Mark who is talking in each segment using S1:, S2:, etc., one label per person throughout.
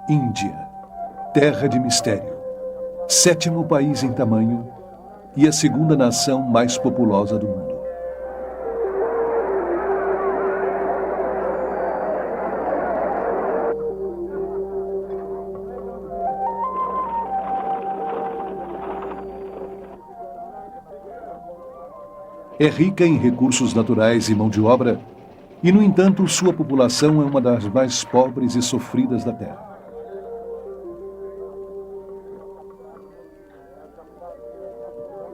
S1: Índia, terra de mistério, 7º país em tamanho e a 2ª nação mais populosa do mundo. É rica em recursos naturais e mão de obra, e, no entanto, sua população é uma das mais pobres e sofridas da Terra.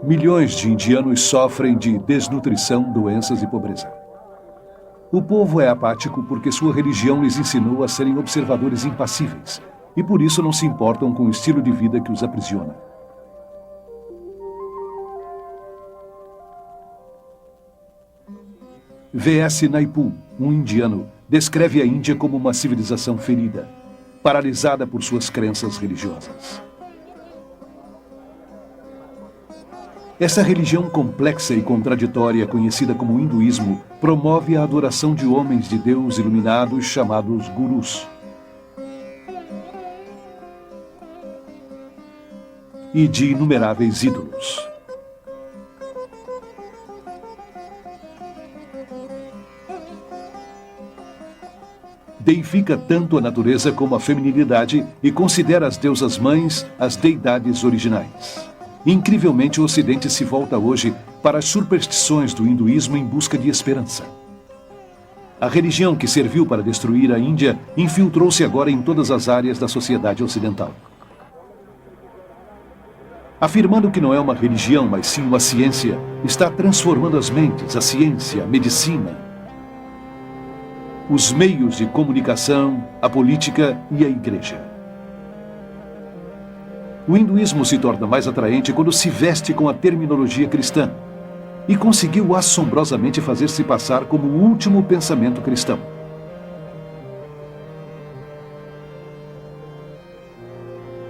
S1: Milhões de indianos sofrem de desnutrição, doenças e pobreza. O povo é apático porque sua religião lhes ensinou a serem observadores impassíveis, e por isso não se importam com o estilo de vida que os aprisiona. V.S. Naipaul, um indiano, descreve a Índia como uma civilização ferida, paralisada por suas crenças religiosas. Essa religião complexa e contraditória, conhecida como hinduísmo, promove a adoração de homens de Deus iluminados chamados gurus. E de inumeráveis ídolos. Deifica tanto a natureza como a feminilidade e considera as deusas mães as deidades originais. Incrivelmente, o Ocidente se volta hoje para as superstições do hinduísmo em busca de esperança. A religião que serviu para destruir a Índia infiltrou-se agora em todas as áreas da sociedade ocidental. Afirmando que não é uma religião, mas sim uma ciência, está transformando as mentes, a ciência, a medicina, os meios de comunicação, a política e a igreja. O hinduísmo se torna mais atraente quando se veste com a terminologia cristã e conseguiu assombrosamente fazer-se passar como o último pensamento cristão.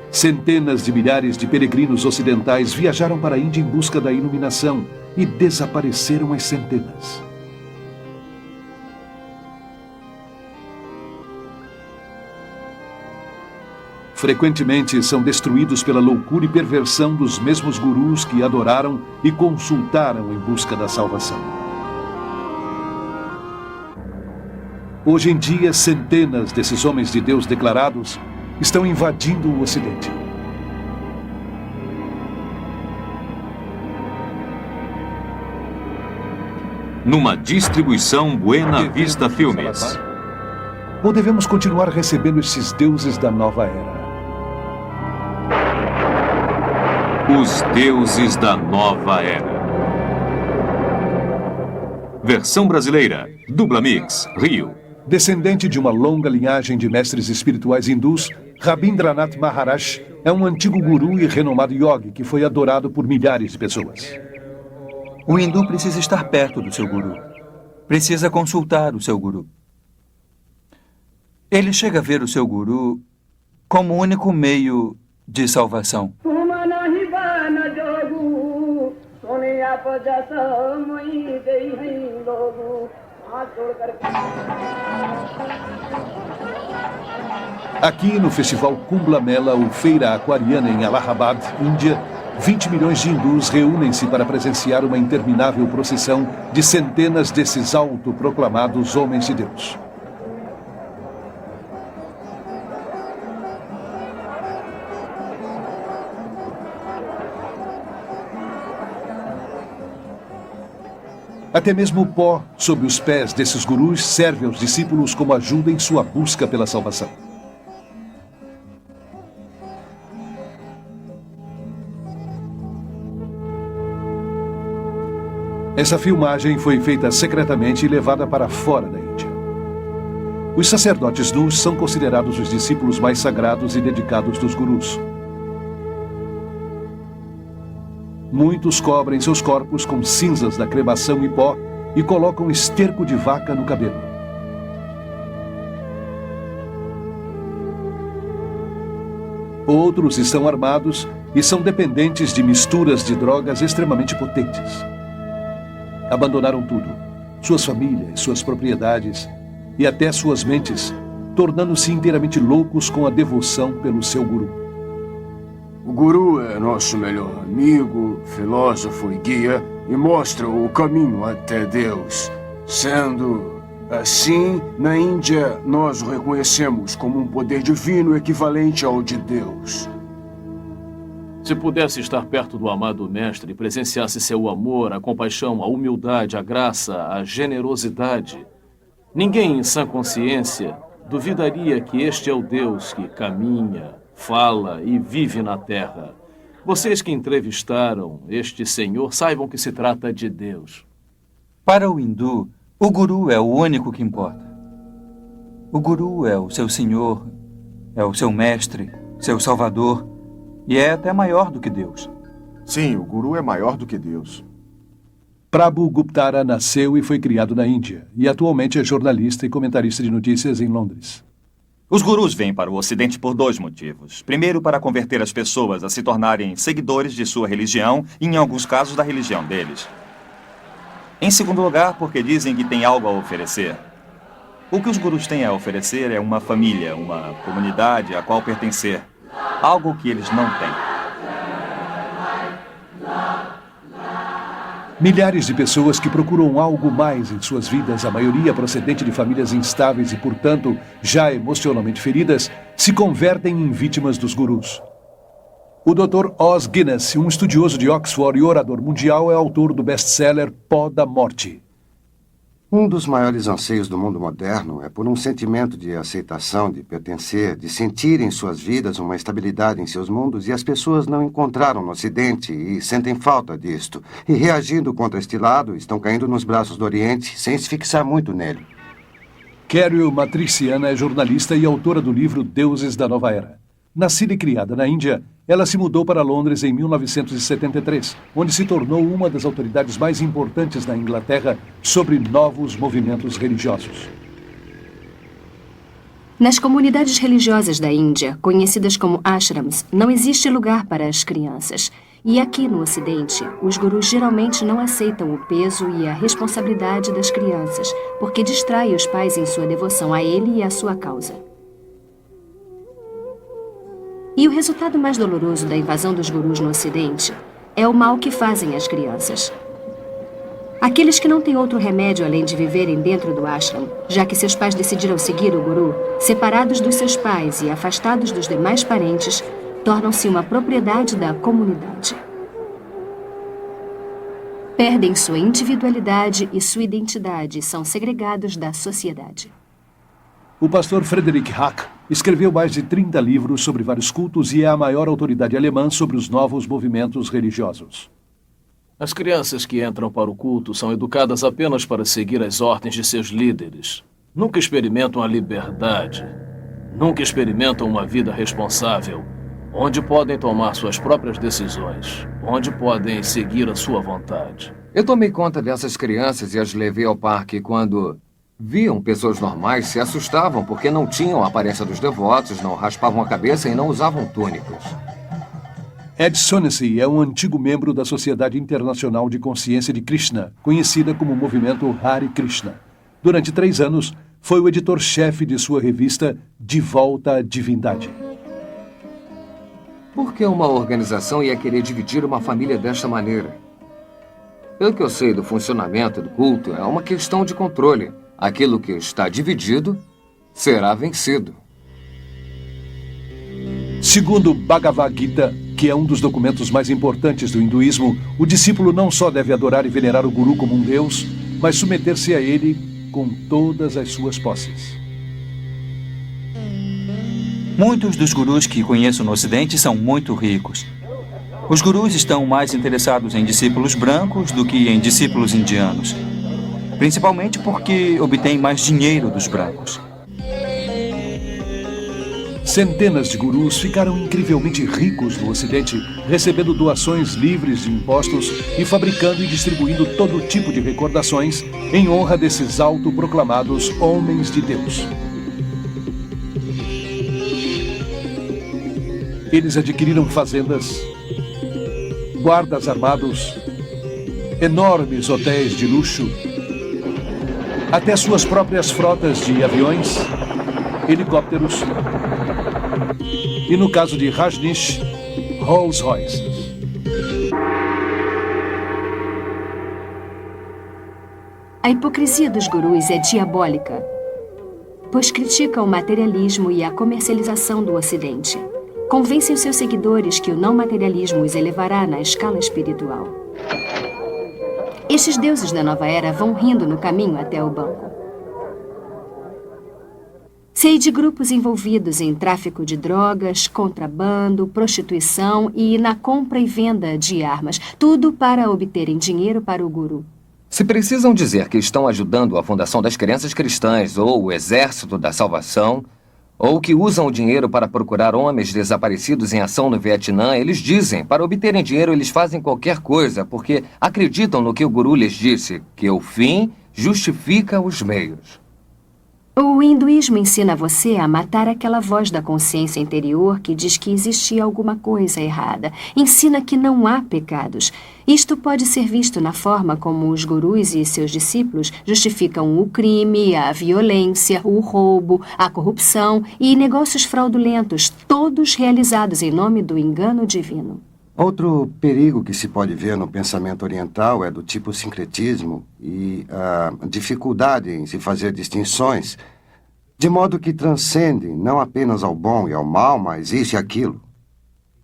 S1: Centenas de milhares de peregrinos ocidentais viajaram para a Índia em busca da iluminação e desapareceram às centenas. Frequentemente são destruídos pela loucura e perversão dos mesmos gurus que adoraram e consultaram em busca da salvação. Hoje em dia, centenas desses homens de Deus declarados estão invadindo o Ocidente.
S2: Numa distribuição Buena Vista Filmes.
S1: Ou devemos continuar recebendo esses deuses da nova era?
S2: Os Deuses da Nova Era. Versão brasileira, Dubla Mix, Rio.
S1: Descendente de uma longa linhagem de mestres espirituais hindus, Rabindranath Maharaj é um antigo guru e renomado yogi que foi adorado por milhares de pessoas.
S3: O hindu precisa estar perto do seu guru. Precisa consultar o seu guru. Ele chega a ver o seu guru como o único meio de salvação.
S1: Aqui no Festival Kumbh Mela, ou Feira Aquariana em Allahabad, Índia, 20 milhões de hindus reúnem-se para presenciar uma interminável procissão de centenas desses autoproclamados homens de Deus. Até mesmo o pó sob os pés desses gurus serve aos discípulos como ajuda em sua busca pela salvação. Essa filmagem foi feita secretamente e levada para fora da Índia. Os sacerdotes nus são considerados os discípulos mais sagrados e dedicados dos gurus. Muitos cobrem seus corpos com cinzas da cremação e pó e colocam esterco de vaca no cabelo. Outros estão armados e são dependentes de misturas de drogas extremamente potentes. Abandonaram tudo, suas famílias, suas propriedades e até suas mentes, tornando-se inteiramente loucos com a devoção pelo seu guru.
S4: O guru é nosso melhor amigo, filósofo e guia e mostra o caminho até Deus. Sendo assim, na Índia, nós o reconhecemos como um poder divino equivalente ao de Deus.
S5: Se pudesse estar perto do amado mestre e presenciasse seu amor, a compaixão, a humildade, a graça, a generosidade, ninguém em sã consciência duvidaria que este é o Deus que caminha, fala e vive na Terra. Vocês que entrevistaram este senhor saibam que se trata de Deus.
S3: Para o hindu, o guru é o único que importa. O guru é o seu senhor, é o seu mestre, seu salvador, e é até maior do que Deus.
S6: Sim, o guru é maior do que Deus.
S1: Prabhu Guptara nasceu e foi criado na Índia, e atualmente é jornalista e comentarista de notícias em Londres.
S7: Os gurus vêm para o Ocidente por 2 motivos. Primeiro, para converter as pessoas a se tornarem seguidores de sua religião e, em alguns casos, da religião deles. Em segundo lugar, porque dizem que têm algo a oferecer. O que os gurus têm a oferecer é uma família, uma comunidade a qual pertencer. Algo que eles não têm.
S1: Milhares de pessoas que procuram algo mais em suas vidas, a maioria procedente de famílias instáveis e, portanto, já emocionalmente feridas, se convertem em vítimas dos gurus. O Dr. Os Guinness, um estudioso de Oxford e orador mundial, é autor do best-seller Pó da Morte.
S8: Um dos maiores anseios do mundo moderno é por um sentimento de aceitação, de pertencer, de sentir em suas vidas uma estabilidade em seus mundos, e as pessoas não encontraram no Ocidente e sentem falta disto. E reagindo contra este lado, estão caindo nos braços do Oriente sem se fixar muito nele.
S1: Carol Matriciana é jornalista e autora do livro Deuses da Nova Era. Nascida e criada na Índia, ela se mudou para Londres em 1973, onde se tornou uma das autoridades mais importantes na Inglaterra sobre novos movimentos religiosos.
S9: Nas comunidades religiosas da Índia, conhecidas como ashrams, não existe lugar para as crianças. E aqui no Ocidente, os gurus geralmente não aceitam o peso e a responsabilidade das crianças, porque distrai os pais em sua devoção a ele e à sua causa. E o resultado mais doloroso da invasão dos gurus no Ocidente é o mal que fazem às crianças. Aqueles que não têm outro remédio além de viverem dentro do ashram, já que seus pais decidiram seguir o guru, separados dos seus pais e afastados dos demais parentes, tornam-se uma propriedade da comunidade. Perdem sua individualidade e sua identidade e são segregados da sociedade.
S1: O pastor Frederick Hack escreveu mais de 30 livros sobre vários cultos e é a maior autoridade alemã sobre os novos movimentos religiosos.
S5: As crianças que entram para o culto são educadas apenas para seguir as ordens de seus líderes. Nunca experimentam a liberdade. Nunca experimentam uma vida responsável, onde podem tomar suas próprias decisões, onde podem seguir a sua vontade.
S10: Eu tomei conta dessas crianças e as levei ao parque quando viam pessoas normais, se assustavam porque não tinham a aparência dos devotos, não raspavam a cabeça e não usavam túnicas.
S1: Ed Sonessey é um antigo membro da Sociedade Internacional de Consciência de Krishna, conhecida como movimento Hare Krishna. Durante 3 anos, foi o editor-chefe de sua revista De Volta à Divindade.
S10: Por que uma organização ia querer dividir uma família desta maneira? Pelo que eu sei do funcionamento do culto, é uma questão de controle. Aquilo que está dividido será vencido.
S1: Segundo Bhagavad Gita, que é um dos documentos mais importantes do hinduísmo, o discípulo não só deve adorar e venerar o guru como um deus, mas submeter-se a ele com todas as suas posses.
S3: Muitos dos gurus que conheço no Ocidente são muito ricos. Os gurus estão mais interessados em discípulos brancos do que em discípulos indianos. Principalmente porque obtêm mais dinheiro dos brancos.
S1: Centenas de gurus ficaram incrivelmente ricos no Ocidente, recebendo doações livres de impostos e fabricando e distribuindo todo tipo de recordações em honra desses autoproclamados homens de Deus. Eles adquiriram fazendas, guardas armados, enormes hotéis de luxo, até suas próprias frotas de aviões helicópteros e, no caso de Rajneesh, Rolls Royces.
S9: A hipocrisia dos gurus é diabólica, pois criticam o materialismo e a comercialização do Ocidente. Convencem os seus seguidores que o não materialismo os elevará na escala espiritual. Estes deuses da nova era vão rindo no caminho até o banco. Sei de grupos envolvidos em tráfico de drogas, contrabando, prostituição e na compra e venda de armas, tudo para obterem dinheiro para o guru.
S10: Se precisam dizer que estão ajudando a fundação das crenças cristãs ou o exército da salvação, ou que usam o dinheiro para procurar homens desaparecidos em ação no Vietnã, eles dizem, para obterem dinheiro eles fazem qualquer coisa, porque acreditam no que o guru lhes disse, que o fim justifica os meios.
S9: O hinduísmo ensina você a matar aquela voz da consciência interior que diz que existia alguma coisa errada. Ensina que não há pecados. Isto pode ser visto na forma como os gurus e seus discípulos justificam o crime, a violência, o roubo, a corrupção e negócios fraudulentos, todos realizados em nome do engano divino.
S8: Outro perigo que se pode ver no pensamento oriental é do tipo sincretismo e a dificuldade em se fazer distinções, de modo que transcende não apenas ao bom e ao mal, mas isso e aquilo.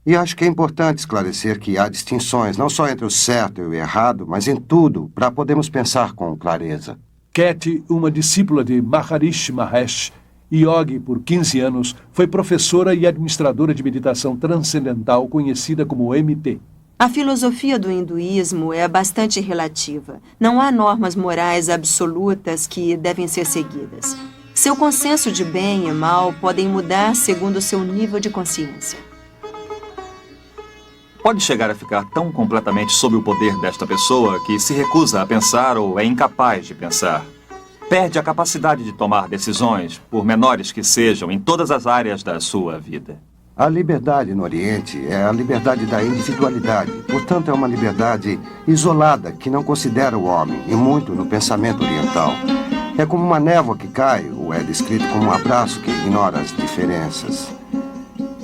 S8: E acho que é importante esclarecer que há distinções não só entre o certo e o errado, mas em tudo, para podermos pensar com clareza.
S1: Cat, uma discípula de Maharishi Mahesh, yogi por 15 anos, foi professora e administradora de meditação transcendental conhecida como MT.
S11: A filosofia do hinduísmo é bastante relativa. Não há normas morais absolutas que devem ser seguidas. Seu consenso de bem e mal podem mudar segundo o seu nível de consciência.
S7: Pode chegar a ficar tão completamente sob o poder desta pessoa que se recusa a pensar ou é incapaz de pensar. Perde a capacidade de tomar decisões, por menores que sejam, em todas as áreas da sua vida.
S8: A liberdade no Oriente é a liberdade da individualidade. Portanto, é uma liberdade isolada que não considera o homem, e muito no pensamento oriental. É como uma névoa que cai, ou é descrito como um abraço que ignora as diferenças.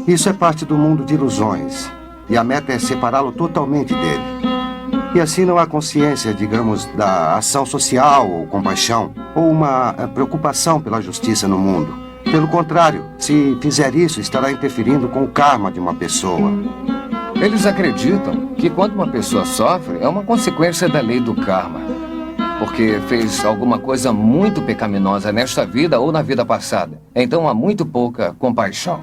S8: Isso é parte do mundo de ilusões, e a meta é separá-lo totalmente dele. E assim não há consciência, digamos, da ação social ou compaixão, ou uma preocupação pela justiça no mundo. Pelo contrário, se fizer isso, estará interferindo com o karma de uma pessoa.
S10: Eles acreditam que quando uma pessoa sofre, é uma consequência da lei do karma. Porque fez alguma coisa muito pecaminosa nesta vida ou na vida passada. Então há muito pouca compaixão.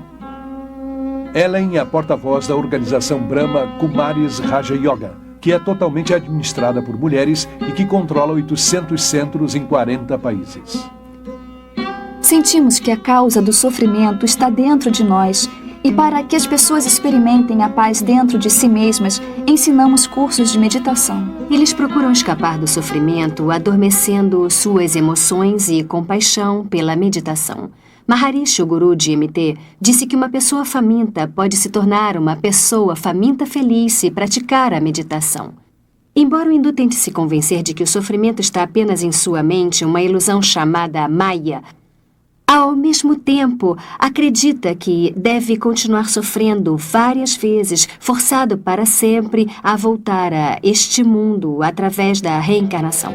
S1: Ellen é a porta-voz da organização Brahma Kumaris Raja Yoga, que é totalmente administrada por mulheres e que controla 800 centros em 40 países.
S12: Sentimos que a causa do sofrimento está dentro de nós e para que as pessoas experimentem a paz dentro de si mesmas, ensinamos cursos de meditação.
S9: Eles procuram escapar do sofrimento, adormecendo suas emoções e compaixão pela meditação. Maharishi, o guru de MT, disse que uma pessoa faminta pode se tornar uma pessoa faminta feliz se praticar a meditação. Embora o hindu tente se convencer de que o sofrimento está apenas em sua mente, uma ilusão chamada Maya, ao mesmo tempo, acredita que deve continuar sofrendo várias vezes, forçado para sempre a voltar a este mundo através da reencarnação.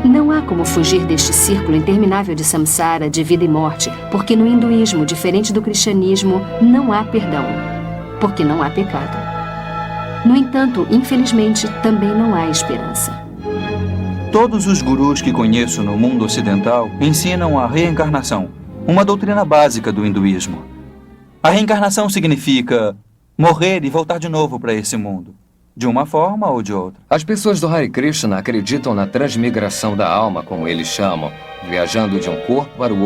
S9: Não há como fugir deste círculo interminável de samsara, de vida e morte, porque no hinduísmo, diferente do cristianismo, não há perdão, porque não há pecado. No entanto, infelizmente, também não há esperança.
S3: Todos os gurus que conheço no mundo ocidental ensinam a reencarnação, uma doutrina básica do hinduísmo. A reencarnação significa morrer e voltar de novo para esse mundo, de uma forma ou de outra.
S10: As pessoas do Hare Krishna acreditam na transmigração da alma, como eles chamam, viajando de um corpo para o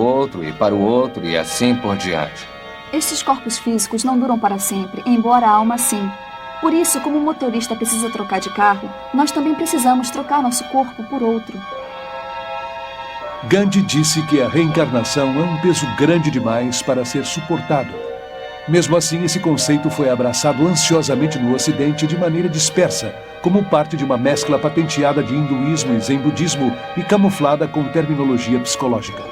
S10: outro e assim por diante.
S12: Estes corpos físicos não duram para sempre, embora a alma sim. Por isso, como o motorista precisa trocar de carro, nós também precisamos trocar nosso corpo por outro.
S1: Gandhi disse que a reencarnação é um peso grande demais para ser suportado. Mesmo assim, esse conceito foi abraçado ansiosamente no Ocidente de maneira dispersa, como parte de uma mescla patenteada de hinduísmo e zen budismo e camuflada com terminologia psicológica.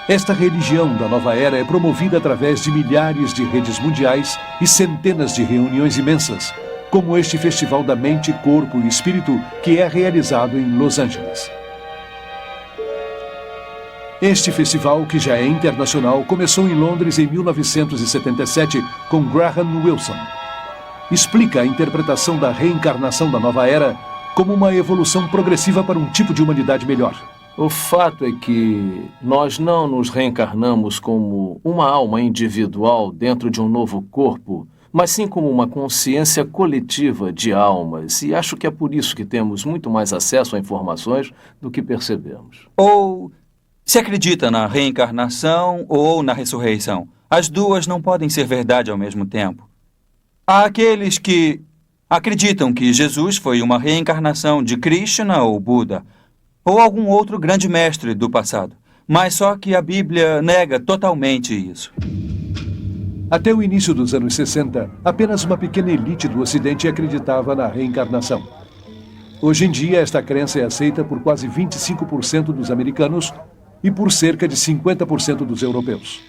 S1: Esta religião da nova era é promovida através de milhares de redes mundiais e centenas de reuniões imensas, como este Festival da Mente, Corpo e Espírito, que é realizado em Los Angeles. Este festival, que já é internacional, começou em Londres em 1977 com Graham Wilson. Explica a interpretação da reencarnação da nova era como uma evolução progressiva para um tipo de humanidade melhor.
S5: O fato é que nós não nos reencarnamos como uma alma individual dentro de um novo corpo, mas sim como uma consciência coletiva de almas. E acho que é por isso que temos muito mais acesso a informações do que percebemos.
S3: Ou se acredita na reencarnação ou na ressurreição. As duas não podem ser verdade ao mesmo tempo. Há aqueles que acreditam que Jesus foi uma reencarnação de Krishna ou Buda, ou algum outro grande mestre do passado. Mas só que a Bíblia nega totalmente isso.
S1: Até o início dos anos 60, apenas uma pequena elite do Ocidente acreditava na reencarnação. Hoje em dia, esta crença é aceita por quase 25% dos americanos e por cerca de 50% dos europeus.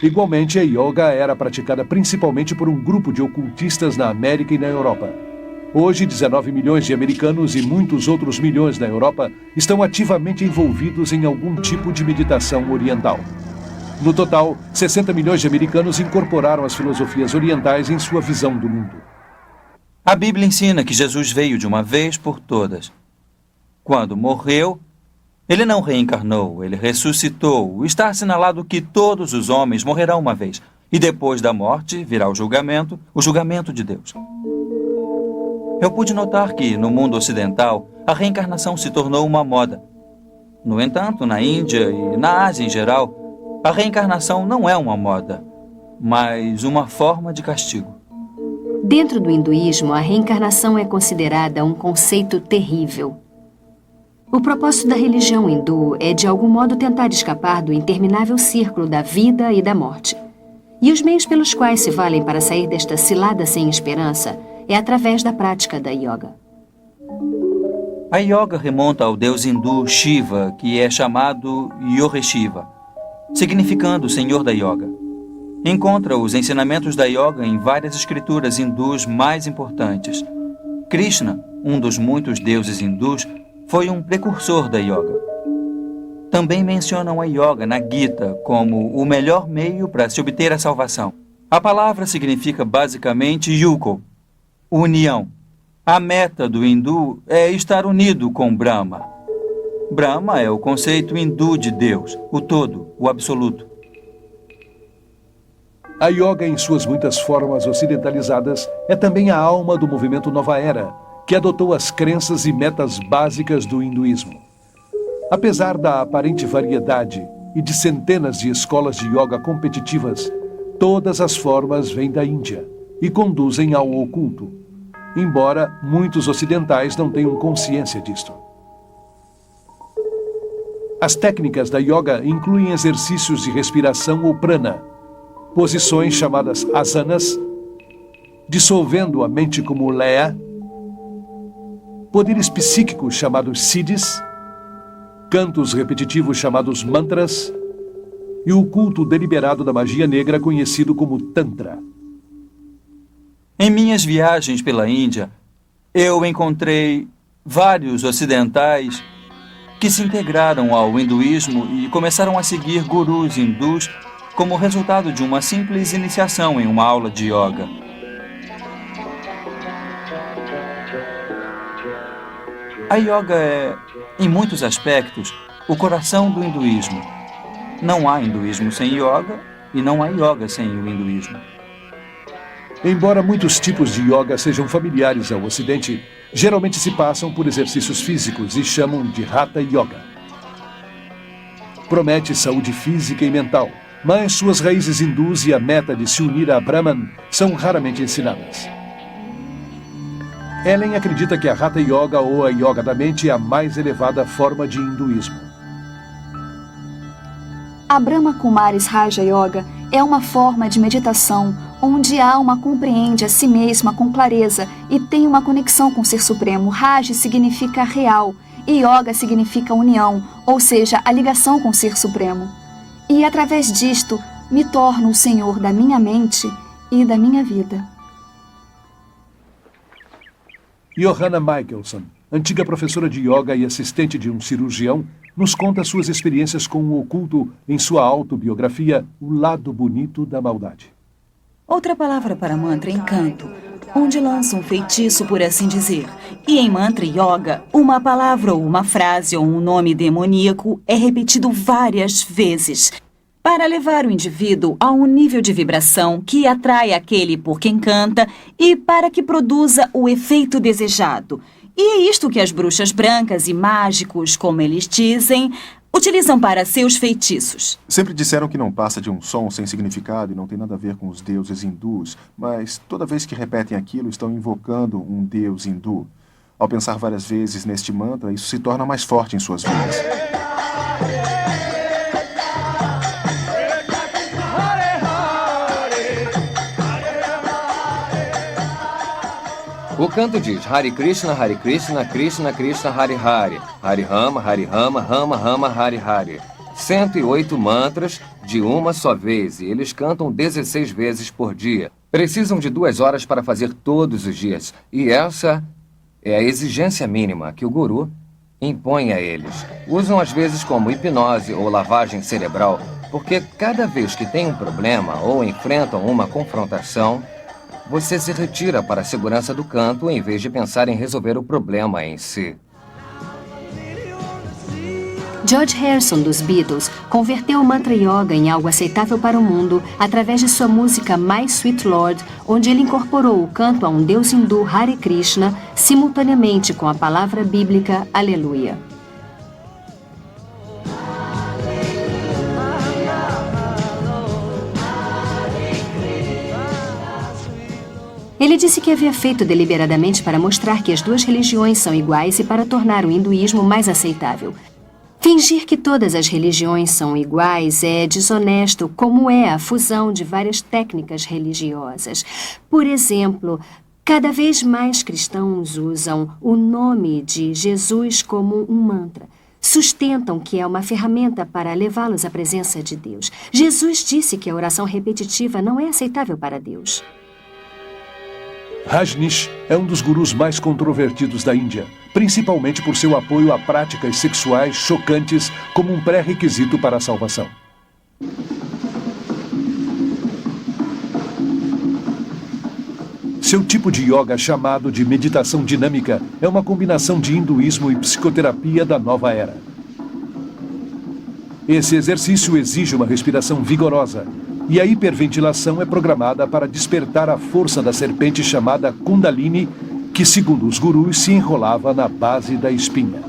S1: Igualmente, a yoga era praticada principalmente por um grupo de ocultistas na América e na Europa. Hoje, 19 milhões de americanos e muitos outros milhões na Europa estão ativamente envolvidos em algum tipo de meditação oriental. No total, 60 milhões de americanos incorporaram as filosofias orientais em sua visão do mundo.
S3: A Bíblia ensina que Jesus veio de uma vez por todas. Quando morreu, ele não reencarnou, ele ressuscitou. Está assinalado que todos os homens morrerão uma vez. E depois da morte virá o julgamento de Deus. Eu pude notar que, no mundo ocidental, a reencarnação se tornou uma moda. No entanto, na Índia e na Ásia em geral, a reencarnação não é uma moda, mas uma forma de castigo.
S9: Dentro do hinduísmo, a reencarnação é considerada um conceito terrível. O propósito da religião hindu é, de algum modo, tentar escapar do interminável círculo da vida e da morte. E os meios pelos quais se valem para sair desta cilada sem esperança é através da prática da yoga.
S3: A yoga remonta ao deus hindu Shiva, que é chamado Yoga-Shiva, significando Senhor da Yoga. Encontra os ensinamentos da yoga em várias escrituras hindus mais importantes. Krishna, um dos muitos deuses hindus, foi um precursor da yoga. Também mencionam a yoga na Gita como o melhor meio para se obter a salvação. A palavra significa basicamente yuko, união. A meta do hindu é estar unido com Brahma. Brahma é o conceito hindu de Deus, o todo, o absoluto.
S1: A yoga, em suas muitas formas ocidentalizadas, é também a alma do movimento Nova Era, que adotou as crenças e metas básicas do hinduísmo. Apesar da aparente variedade e de centenas de escolas de yoga competitivas, todas as formas vêm da Índia e conduzem ao oculto, embora muitos ocidentais não tenham consciência disto. As técnicas da yoga incluem exercícios de respiração ou prana, posições chamadas asanas, dissolvendo a mente como leia, poderes psíquicos chamados siddhis, cantos repetitivos chamados mantras e o culto deliberado da magia negra conhecido como Tantra.
S3: Em minhas viagens pela Índia, eu encontrei vários ocidentais que se integraram ao hinduísmo e começaram a seguir gurus hindus como resultado de uma simples iniciação em uma aula de yoga. A yoga é, em muitos aspectos, o coração do hinduísmo. Não há hinduísmo sem yoga e não há yoga sem o hinduísmo.
S1: Embora muitos tipos de yoga sejam familiares ao Ocidente, geralmente se passam por exercícios físicos e chamam de Hatha Yoga. Promete saúde física e mental, mas suas raízes hindus e a meta de se unir a Brahman são raramente ensinadas. Ellen acredita que a Hatha Yoga ou a Yoga da Mente é a mais elevada forma de hinduísmo.
S12: A Brahma Kumaris Raja Yoga é uma forma de meditação onde a alma compreende a si mesma com clareza e tem uma conexão com o Ser Supremo. Raja significa real e Yoga significa união, ou seja, a ligação com o Ser Supremo. E através disto, me torno o senhor da minha mente e da minha vida.
S1: Johanna Michelson, antiga professora de yoga e assistente de um cirurgião, nos conta suas experiências com o oculto em sua autobiografia O Lado Bonito da Maldade.
S13: Outra palavra para mantra é encanto, onde lança um feitiço, por assim dizer. E em mantra yoga, uma palavra ou uma frase ou um nome demoníaco é repetido várias vezes para levar o indivíduo a um nível de vibração que atrai aquele por quem canta e para que produza o efeito desejado. E é isto que as bruxas brancas e mágicos, como eles dizem, utilizam para seus feitiços.
S6: Sempre disseram que não passa de um som sem significado e não tem nada a ver com os deuses hindus, mas toda vez que repetem aquilo, estão invocando um deus hindu. Ao pensar várias vezes neste mantra, isso se torna mais forte em suas vidas.
S10: O canto diz Hare Krishna, Krishna Krishna, Hare Hare, Hare Rama, Rama Rama, Hare Hare. 108 mantras de uma só vez e eles cantam 16 vezes por dia. Precisam de 2 horas para fazer todos os dias e essa é a exigência mínima que o guru impõe a eles. Usam às vezes como hipnose ou lavagem cerebral porque cada vez que tem um problema ou enfrentam uma confrontação, você se retira para a segurança do canto em vez de pensar em resolver o problema em si.
S9: George Harrison, dos Beatles, converteu o mantra yoga em algo aceitável para o mundo através de sua música My Sweet Lord, onde ele incorporou o canto a um deus hindu Hare Krishna simultaneamente com a palavra bíblica Aleluia. Ele disse que havia feito deliberadamente para mostrar que as duas religiões são iguais e para tornar o hinduísmo mais aceitável. Fingir que todas as religiões são iguais é desonesto, como é a fusão de várias técnicas religiosas. Por exemplo, cada vez mais cristãos usam o nome de Jesus como um mantra. Sustentam que é uma ferramenta para levá-los à presença de Deus. Jesus disse que a oração repetitiva não é aceitável para Deus.
S1: Rajneesh é um dos gurus mais controvertidos da Índia, principalmente por seu apoio a práticas sexuais chocantes como um pré-requisito para a salvação. Seu tipo de yoga, chamado de meditação dinâmica, é uma combinação de hinduísmo e psicoterapia da nova era. Esse exercício exige uma respiração vigorosa, e a hiperventilação é programada para despertar a força da serpente chamada Kundalini, que, segundo os gurus, se enrolava na base da espinha.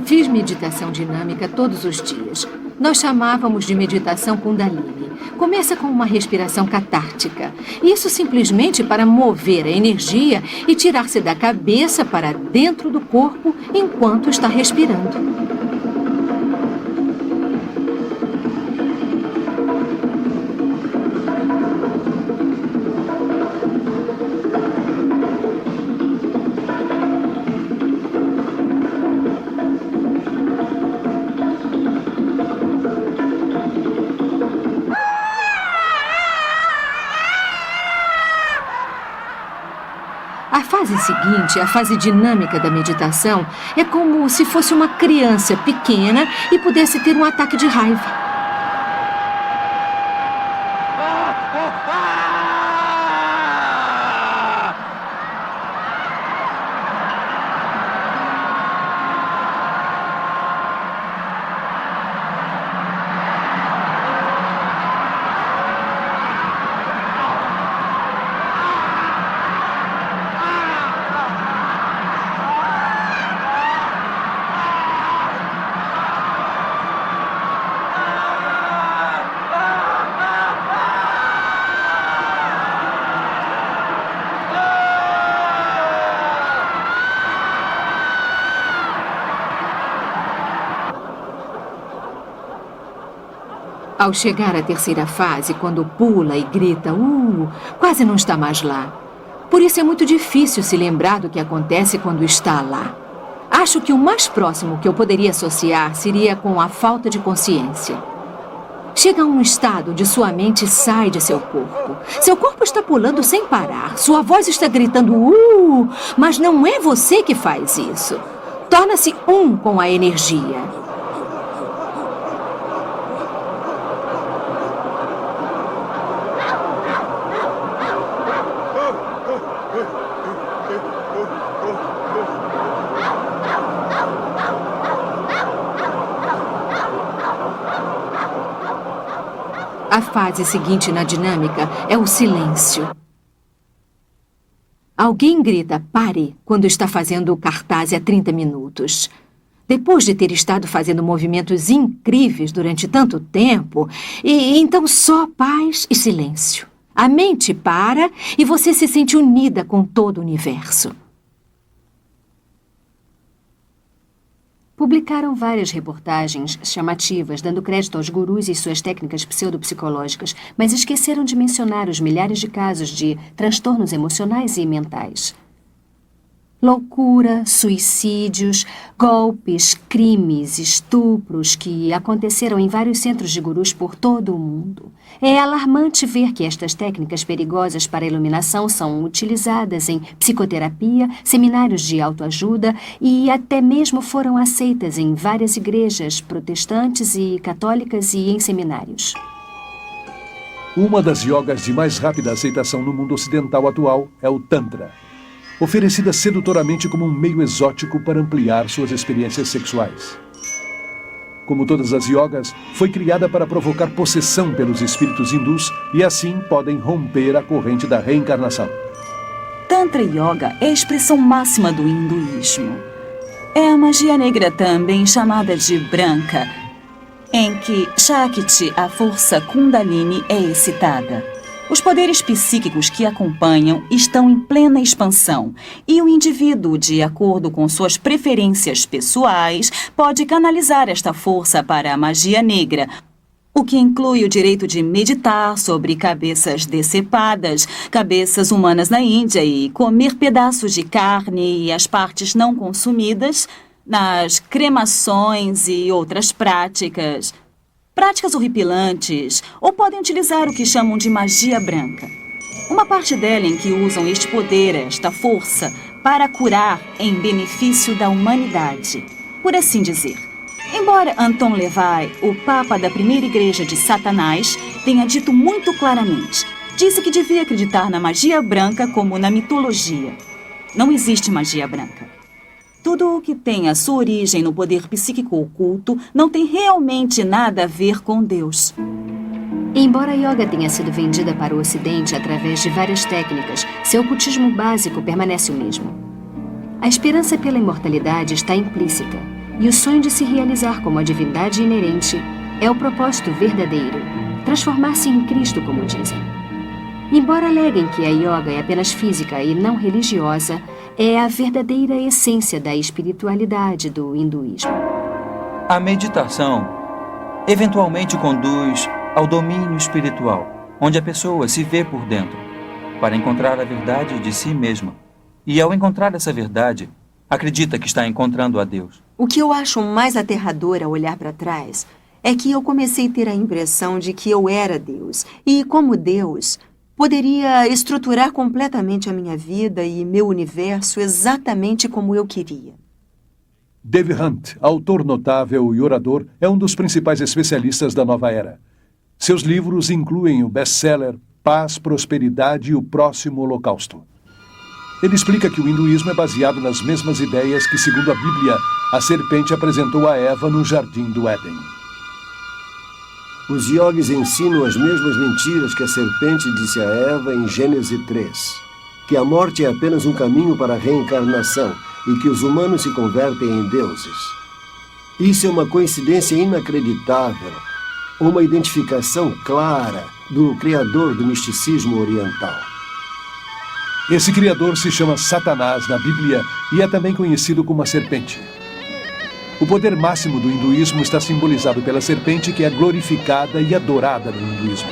S14: Fiz meditação dinâmica todos os dias. Nós chamávamos de meditação Kundalini. Começa com uma respiração catártica. Isso simplesmente para mover a energia e tirar-se da cabeça para dentro do corpo enquanto está respirando. A fase seguinte, a fase dinâmica da meditação, é como se fosse uma criança pequena e pudesse ter um ataque de raiva. Ao chegar à terceira fase, quando pula e grita, quase não está mais lá. Por isso é muito difícil se lembrar do que acontece quando está lá. Acho que o mais próximo que eu poderia associar seria com a falta de consciência. Chega a um estado onde sua mente sai de seu corpo. Seu corpo está pulando sem parar. Sua voz está gritando, mas não é você que faz isso. Torna-se um com a energia. A fase seguinte na dinâmica é o silêncio. Alguém grita pare quando está fazendo o cartaz há 30 minutos. Depois de ter estado fazendo movimentos incríveis durante tanto tempo, e então só paz e silêncio. A mente para e você se sente unida com todo o universo. Publicaram várias reportagens chamativas, dando crédito aos gurus e suas técnicas pseudopsicológicas, mas esqueceram de mencionar os milhares de casos de transtornos emocionais e mentais. Loucura, suicídios, golpes, crimes, estupros que aconteceram em vários centros de gurus por todo o mundo. É alarmante ver que estas técnicas perigosas para a iluminação são utilizadas em psicoterapia, seminários de autoajuda e até mesmo foram aceitas em várias igrejas protestantes e católicas e em seminários.
S1: Uma das yogas de mais rápida aceitação no mundo ocidental atual é o Tantra, oferecida sedutoramente como um meio exótico para ampliar suas experiências sexuais. Como todas as yogas, foi criada para provocar possessão pelos espíritos hindus e assim podem romper a corrente da reencarnação.
S13: Tantra Yoga é a expressão máxima do hinduísmo. É a magia negra também chamada de branca, em que Shakti, a força Kundalini, é excitada. Os poderes psíquicos que acompanham estão em plena expansão e o indivíduo, de acordo com suas preferências pessoais, pode canalizar esta força para a magia negra, o que inclui o direito de meditar sobre cabeças decepadas, cabeças humanas na Índia e comer pedaços de carne e as partes não consumidas nas cremações e outras práticas horripilantes, ou podem utilizar o que chamam de magia branca. Uma parte dela em que usam este poder, esta força, para curar em benefício da humanidade, por assim dizer. Embora Anton LaVey, o Papa da primeira igreja de Satanás, tenha dito muito claramente, disse que devia acreditar na magia branca como na mitologia. Não existe magia branca. Tudo o que tem a sua origem no poder psíquico oculto não tem realmente nada a ver com Deus.
S9: Embora a yoga tenha sido vendida para o Ocidente através de várias técnicas, seu ocultismo básico permanece o mesmo. A esperança pela imortalidade está implícita, e o sonho de se realizar como a divindade inerente é o propósito verdadeiro, transformar-se em Cristo, como dizem. Embora aleguem que a yoga é apenas física e não religiosa, é a verdadeira essência da espiritualidade do hinduísmo.
S3: A meditação eventualmente conduz ao domínio espiritual, onde a pessoa se vê por dentro, para encontrar a verdade de si mesma. E ao encontrar essa verdade, acredita que está encontrando a Deus.
S11: O que eu acho mais aterrador ao olhar para trás é que eu comecei a ter a impressão de que eu era Deus. E como Deus, poderia estruturar completamente a minha vida e meu universo exatamente como eu queria.
S1: Dave Hunt, autor notável e orador, é um dos principais especialistas da nova era. Seus livros incluem o best-seller Paz, Prosperidade e o Próximo Holocausto. Ele explica que o hinduísmo é baseado nas mesmas ideias que, segundo a Bíblia, a serpente apresentou a Eva no Jardim do Éden.
S15: Os yogis ensinam as mesmas mentiras que a serpente disse a Eva em Gênesis 3. Que a morte é apenas um caminho para a reencarnação e que os humanos se convertem em deuses. Isso é uma coincidência inacreditável, uma identificação clara do criador do misticismo oriental.
S1: Esse criador se chama Satanás na Bíblia e é também conhecido como a serpente. O poder máximo do hinduísmo está simbolizado pela serpente, que é glorificada e adorada no hinduísmo.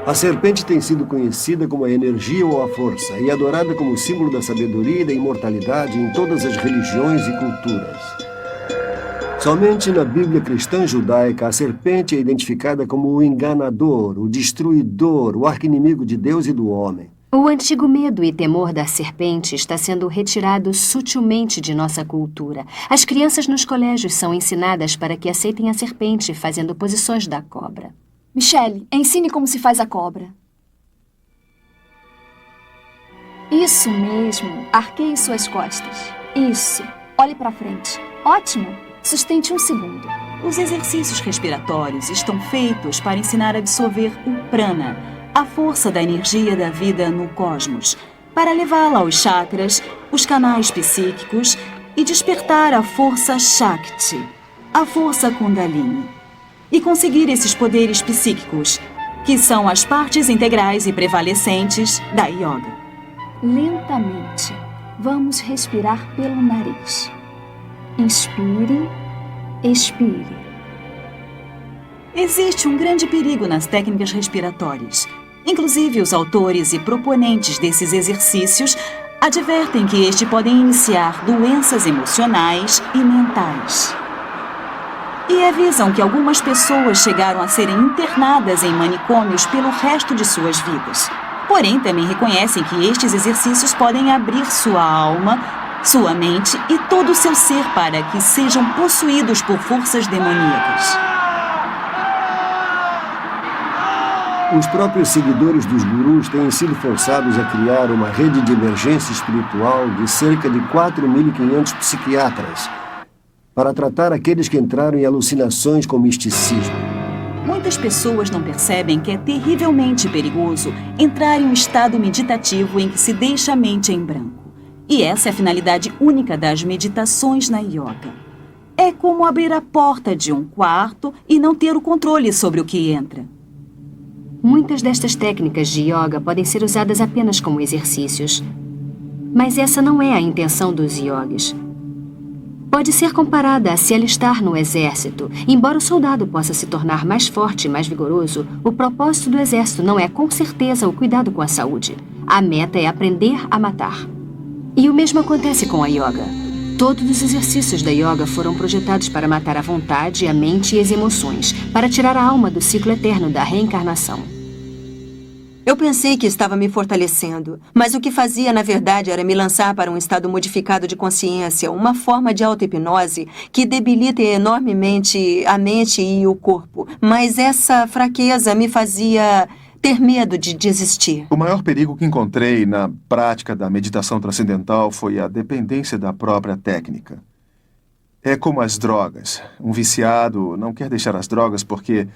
S15: A serpente tem sido conhecida como a energia ou a força e adorada como símbolo da sabedoria e da imortalidade em todas as religiões e culturas. Somente na Bíblia cristã judaica, a serpente é identificada como o enganador, o destruidor, o arqui-inimigo de Deus e do homem.
S9: O antigo medo e temor da serpente está sendo retirado sutilmente de nossa cultura. As crianças nos colégios são ensinadas para que aceitem a serpente, fazendo posições da cobra.
S12: Michelle, ensine como se faz a cobra. Isso mesmo. Arqueie suas costas. Isso. Olhe para frente. Ótimo. Sustente 1 segundo.
S13: Os exercícios respiratórios estão feitos para ensinar a absorver o prana, a força da energia da vida no cosmos, para levá-la aos chakras, os canais psíquicos e despertar a força Shakti, a força Kundalini, e conseguir esses poderes psíquicos, que são as partes integrais e prevalecentes da yoga.
S12: Lentamente, vamos respirar pelo nariz. Inspire, expire.
S13: Existe um grande perigo nas técnicas respiratórias. Inclusive, os autores e proponentes desses exercícios advertem que estes podem iniciar doenças emocionais e mentais. E avisam que algumas pessoas chegaram a serem internadas em manicômios pelo resto de suas vidas. Porém, também reconhecem que estes exercícios podem abrir sua alma, sua mente e todo o seu ser para que sejam possuídos por forças demoníacas.
S15: Os próprios seguidores dos gurus têm sido forçados a criar uma rede de emergência espiritual de cerca de 4.500 psiquiatras para tratar aqueles que entraram em alucinações com misticismo.
S13: Muitas pessoas não percebem que é terrivelmente perigoso entrar em um estado meditativo em que se deixa a mente em branco. E essa é a finalidade única das meditações na yoga. É como abrir a porta de um quarto e não ter o controle sobre o que entra.
S9: Muitas destas técnicas de yoga podem ser usadas apenas como exercícios. Mas essa não é a intenção dos yogis. Pode ser comparada a se alistar no exército. Embora o soldado possa se tornar mais forte e mais vigoroso, o propósito do exército não é com certeza o cuidado com a saúde. A meta é aprender a matar. E o mesmo acontece com a yoga. Todos os exercícios da yoga foram projetados para matar a vontade, a mente e as emoções, para tirar a alma do ciclo eterno da reencarnação.
S11: Eu pensei que estava me fortalecendo, mas o que fazia, na verdade, era me lançar para um estado modificado de consciência, uma forma de auto-hipnose que debilita enormemente a mente e o corpo. Mas essa fraqueza me fazia ter medo de desistir.
S6: O maior perigo que encontrei na prática da meditação transcendental foi a dependência da própria técnica. É como as drogas. Um viciado não quer deixar as drogas porque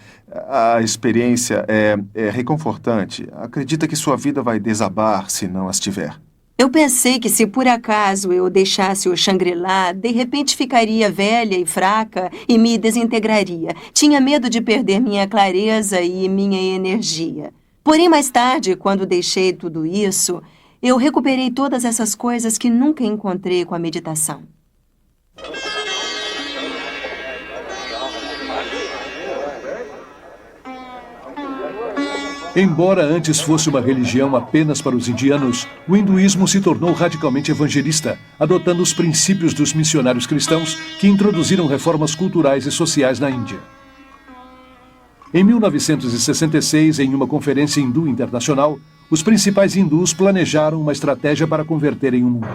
S6: a experiência é reconfortante. Acredita que sua vida vai desabar se não as tiver.
S11: Eu pensei que se por acaso eu deixasse o Shangri-La, de repente ficaria velha e fraca e me desintegraria. Tinha medo de perder minha clareza e minha energia. Porém, mais tarde, quando deixei tudo isso, eu recuperei todas essas coisas que nunca encontrei com a meditação.
S1: Embora antes fosse uma religião apenas para os indianos, o hinduísmo se tornou radicalmente evangelista, adotando os princípios dos missionários cristãos que introduziram reformas culturais e sociais na Índia. Em 1966, em uma conferência hindu internacional, os principais hindus planejaram uma estratégia para converterem o mundo.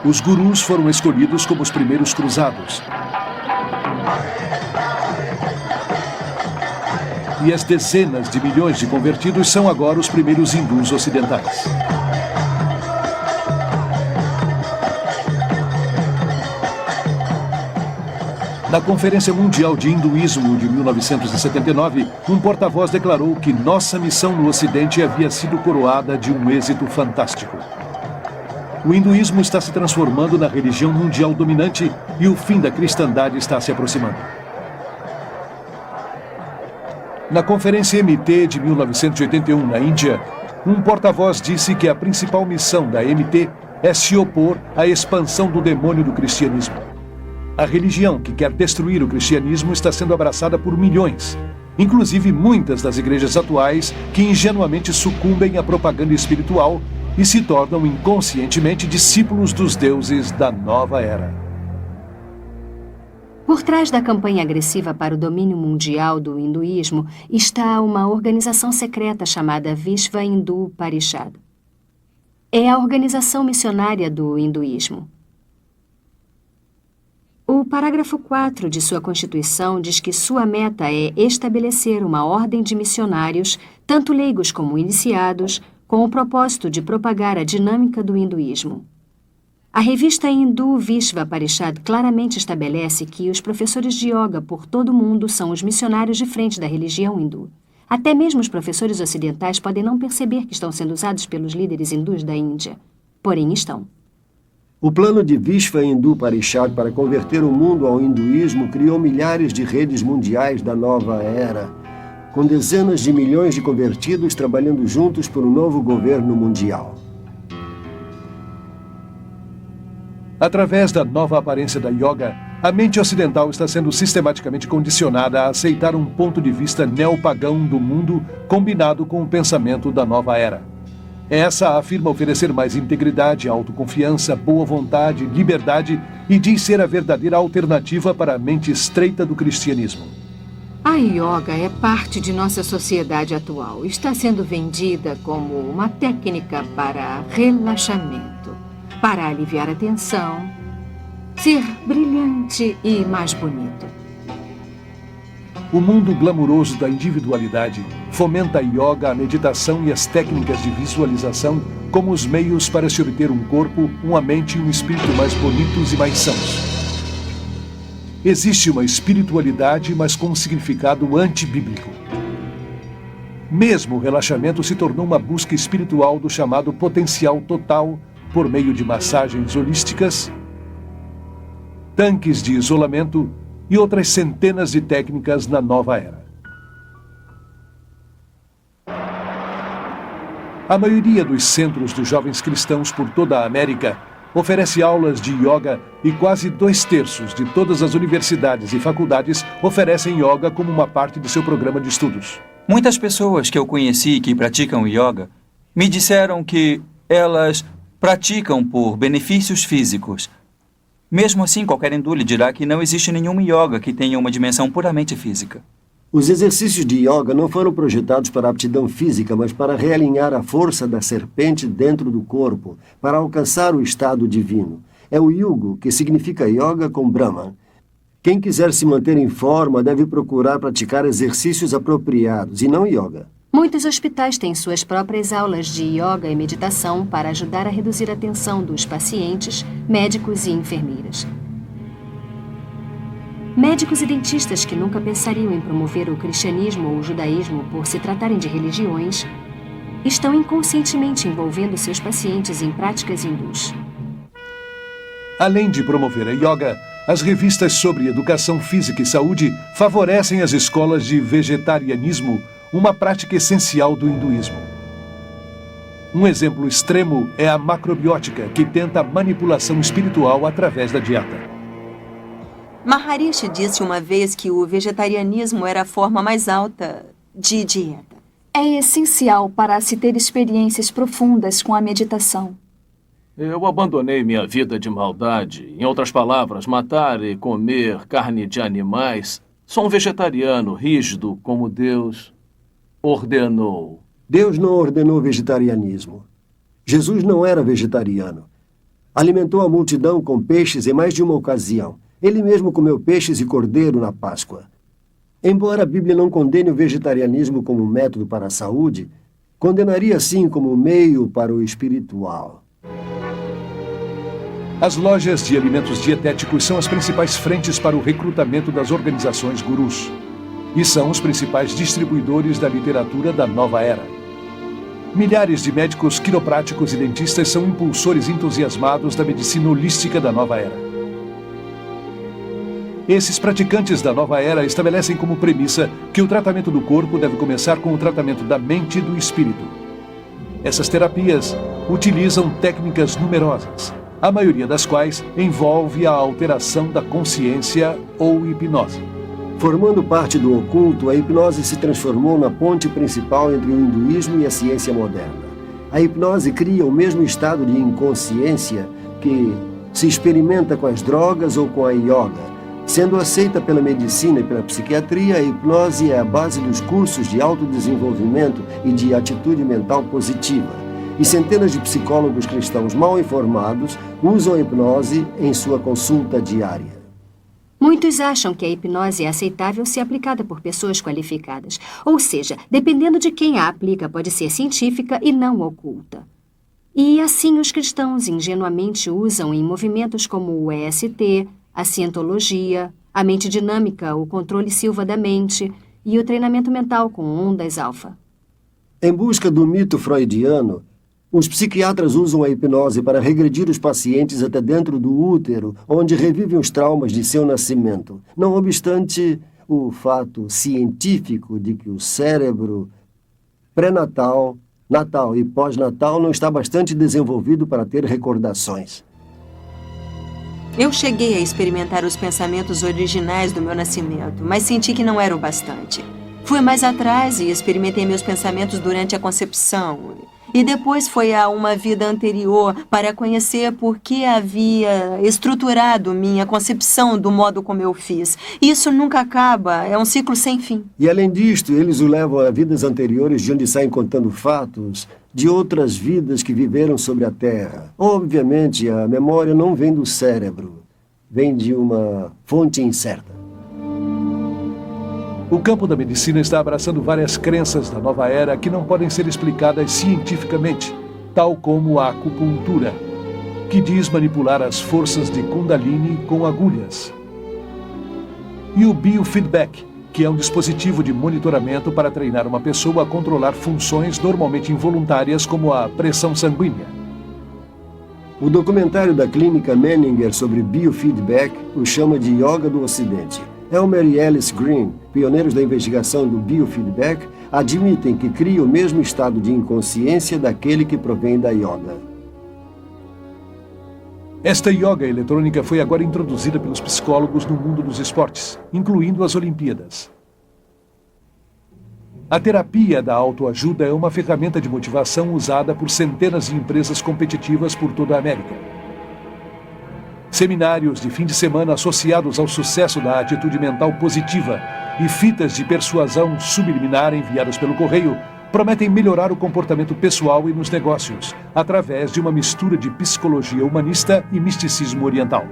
S1: Os gurus foram escolhidos como os primeiros cruzados. E as dezenas de milhões de convertidos são agora os primeiros hindus ocidentais. Na Conferência Mundial de Hinduísmo de 1979, um porta-voz declarou que nossa missão no Ocidente havia sido coroada de um êxito fantástico. O hinduísmo está se transformando na religião mundial dominante e o fim da cristandade está se aproximando. Na Conferência MT de 1981, na Índia, um porta-voz disse que a principal missão da MT é se opor à expansão do demônio do cristianismo. A religião que quer destruir o cristianismo está sendo abraçada por milhões, inclusive muitas das igrejas atuais que ingenuamente sucumbem à propaganda espiritual e se tornam inconscientemente discípulos dos deuses da nova era.
S9: Por trás da campanha agressiva para o domínio mundial do hinduísmo está uma organização secreta chamada Vishva Hindu Parishad. É a organização missionária do hinduísmo. O parágrafo 4 de sua Constituição diz que sua meta é estabelecer uma ordem de missionários, tanto leigos como iniciados, com o propósito de propagar a dinâmica do hinduísmo. A revista Hindu Vishva Parishad claramente estabelece que os professores de yoga por todo o mundo são os missionários de frente da religião hindu. Até mesmo os professores ocidentais podem não perceber que estão sendo usados pelos líderes hindus da Índia. Porém, estão.
S15: O plano de Vishva Hindu Parishad para converter o mundo ao hinduísmo criou milhares de redes mundiais da nova era, com dezenas de milhões de convertidos trabalhando juntos por um novo governo mundial.
S1: Através da nova aparência da yoga, a mente ocidental está sendo sistematicamente condicionada a aceitar um ponto de vista neopagão do mundo combinado com o pensamento da nova era. Essa afirma oferecer mais integridade, autoconfiança, boa vontade, liberdade e diz ser a verdadeira alternativa para a mente estreita do cristianismo.
S14: A yoga é parte de nossa sociedade atual. Está sendo vendida como uma técnica para relaxamento, para aliviar a tensão, ser brilhante e mais bonito.
S1: O mundo glamuroso da individualidade fomenta a yoga, a meditação e as técnicas de visualização como os meios para se obter um corpo, uma mente e um espírito mais bonitos e mais sãos. Existe uma espiritualidade, mas com um significado antibíblico. Mesmo o relaxamento se tornou uma busca espiritual do chamado potencial total por meio de massagens holísticas, tanques de isolamento e outras centenas de técnicas na nova era. A maioria dos centros dos jovens cristãos por toda a América oferece aulas de yoga e quase 2/3 de todas as universidades e faculdades oferecem yoga como uma parte de seu programa de estudos.
S3: Muitas pessoas que eu conheci que praticam yoga me disseram que elas praticam por benefícios físicos. Mesmo assim, qualquer hindu lhe dirá que não existe nenhum yoga que tenha uma dimensão puramente física.
S15: Os exercícios de yoga não foram projetados para aptidão física, mas para realinhar a força da serpente dentro do corpo, para alcançar o estado divino. É o yugo, que significa yoga com Brahman. Quem quiser se manter em forma deve procurar praticar exercícios apropriados e não yoga.
S9: Muitos hospitais têm suas próprias aulas de yoga e meditação para ajudar a reduzir a tensão dos pacientes, médicos e enfermeiras. Médicos e dentistas que nunca pensariam em promover o cristianismo ou o judaísmo por se tratarem de religiões, estão inconscientemente envolvendo seus pacientes em práticas hindus.
S1: Além de promover a yoga, as revistas sobre educação física e saúde favorecem as escolas de vegetarianismo, uma prática essencial do hinduísmo. Um exemplo extremo é a macrobiótica, que tenta a manipulação espiritual através da dieta.
S11: Maharishi disse uma vez que o vegetarianismo era a forma mais alta de dieta.
S12: É essencial para se ter experiências profundas com a meditação.
S5: Eu abandonei minha vida de maldade. Em outras palavras, matar e comer carne de animais. Sou um vegetariano rígido como Deus ordenou.
S15: Deus não ordenou vegetarianismo. Jesus não era vegetariano. Alimentou a multidão com peixes em mais de uma ocasião. Ele mesmo comeu peixes e cordeiro na Páscoa. Embora a Bíblia não condene o vegetarianismo como método para a saúde, condenaria sim como meio para o espiritual.
S1: As lojas de alimentos dietéticos são as principais frentes para o recrutamento das organizações gurus. E são os principais distribuidores da literatura da nova era. Milhares de médicos quiropráticos e dentistas são impulsores entusiasmados da medicina holística da nova era. Esses praticantes da nova era estabelecem como premissa que o tratamento do corpo deve começar com o tratamento da mente e do espírito. Essas terapias utilizam técnicas numerosas, a maioria das quais envolve a alteração da consciência ou hipnose.
S15: Formando parte do oculto, a hipnose se transformou na ponte principal entre o hinduísmo e a ciência moderna. A hipnose cria o mesmo estado de inconsciência que se experimenta com as drogas ou com a yoga. Sendo aceita pela medicina e pela psiquiatria, a hipnose é a base dos cursos de autodesenvolvimento e de atitude mental positiva. E centenas de psicólogos cristãos mal informados usam a hipnose em sua consulta diária.
S9: Muitos acham que a hipnose é aceitável se aplicada por pessoas qualificadas. Ou seja, dependendo de quem a aplica, pode ser científica e não oculta. E assim os cristãos ingenuamente usam em movimentos como o EST, a cientologia, a mente dinâmica, o controle Silva da mente e o treinamento mental com ondas alfa.
S15: Em busca do mito freudiano, os psiquiatras usam a hipnose para regredir os pacientes até dentro do útero, onde revivem os traumas de seu nascimento. Não obstante o fato científico de que o cérebro pré-natal, natal e pós-natal não está bastante desenvolvido para ter recordações.
S11: Eu cheguei a experimentar os pensamentos originais do meu nascimento, mas senti que não era o bastante. Fui mais atrás e experimentei meus pensamentos durante a concepção. E depois foi a uma vida anterior para conhecer por que havia estruturado minha concepção do modo como eu fiz. Isso nunca acaba, é um ciclo sem fim.
S15: E além disto, eles o levam a vidas anteriores de onde saem contando fatos de outras vidas que viveram sobre a Terra. Obviamente, a memória não vem do cérebro, vem de uma fonte incerta.
S1: O campo da medicina está abraçando várias crenças da nova era que não podem ser explicadas cientificamente, tal como a acupuntura, que diz manipular as forças de Kundalini com agulhas. E o biofeedback, que é um dispositivo de monitoramento para treinar uma pessoa a controlar funções normalmente involuntárias como a pressão sanguínea.
S15: O documentário da clínica Menninger sobre biofeedback o chama de Yoga do Ocidente. Elmer e Alice Green, pioneiros da investigação do biofeedback, admitem que cria o mesmo estado de inconsciência daquele que provém da yoga.
S1: Esta yoga eletrônica foi agora introduzida pelos psicólogos no mundo dos esportes, incluindo as Olimpíadas. A terapia da autoajuda é uma ferramenta de motivação usada por centenas de empresas competitivas por toda a América. Seminários de fim de semana associados ao sucesso da atitude mental positiva e fitas de persuasão subliminar enviadas pelo correio prometem melhorar o comportamento pessoal e nos negócios, através de uma mistura de psicologia humanista e misticismo oriental.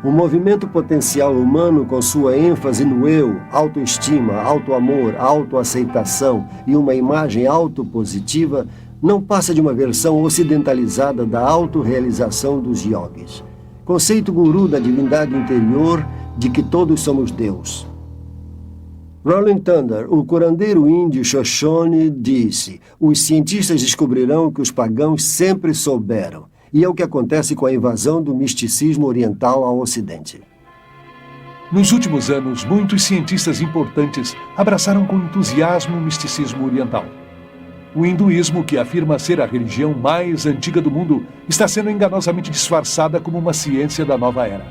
S15: O movimento potencial humano, com sua ênfase no eu, autoestima, autoamor, autoaceitação e uma imagem autopositiva, não passa de uma versão ocidentalizada da autorrealização dos yogis. Conceito guru da divindade interior de que todos somos Deus. Rolling Thunder, o curandeiro índio Shoshone, disse: os cientistas descobrirão que os pagãos sempre souberam, e é o que acontece com a invasão do misticismo oriental ao Ocidente.
S1: Nos últimos anos, muitos cientistas importantes abraçaram com entusiasmo o misticismo oriental. O hinduísmo, que afirma ser a religião mais antiga do mundo, está sendo enganosamente disfarçada como uma ciência da nova era.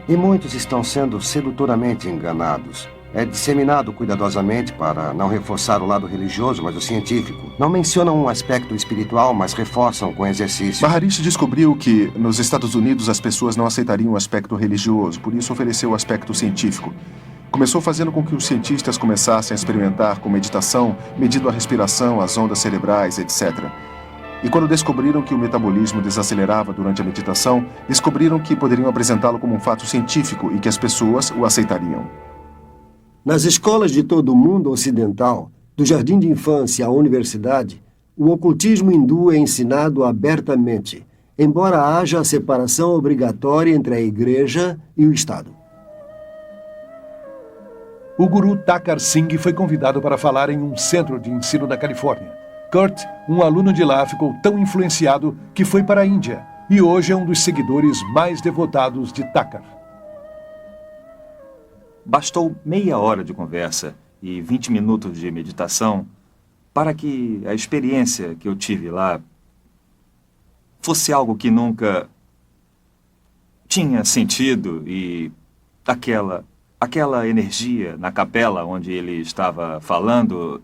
S8: E muitos estão sendo sedutoramente enganados. É disseminado cuidadosamente para não reforçar o lado religioso, mas o científico. Não mencionam um aspecto espiritual, mas reforçam com exercício.
S6: Maharishi descobriu que nos Estados Unidos as pessoas não aceitariam o aspecto religioso, por isso ofereceu o aspecto científico. Começou fazendo com que os cientistas começassem a experimentar com meditação, medindo a respiração, as ondas cerebrais, etc. E quando descobriram que o metabolismo desacelerava durante a meditação, descobriram que poderiam apresentá-lo como um fato científico e que as pessoas o aceitariam.
S15: Nas escolas de todo o mundo ocidental, do jardim de infância à universidade, o ocultismo hindu é ensinado abertamente, embora haja a separação obrigatória entre a igreja e o Estado.
S1: O guru Thakar Singh foi convidado para falar em um centro de ensino da Califórnia. Kurt, um aluno de lá, ficou tão influenciado que foi para a Índia e hoje é um dos seguidores mais devotados de Thakar.
S7: Bastou meia hora de conversa e 20 minutos de meditação para que a experiência que eu tive lá fosse algo que nunca tinha sentido e aquela energia na capela onde ele estava falando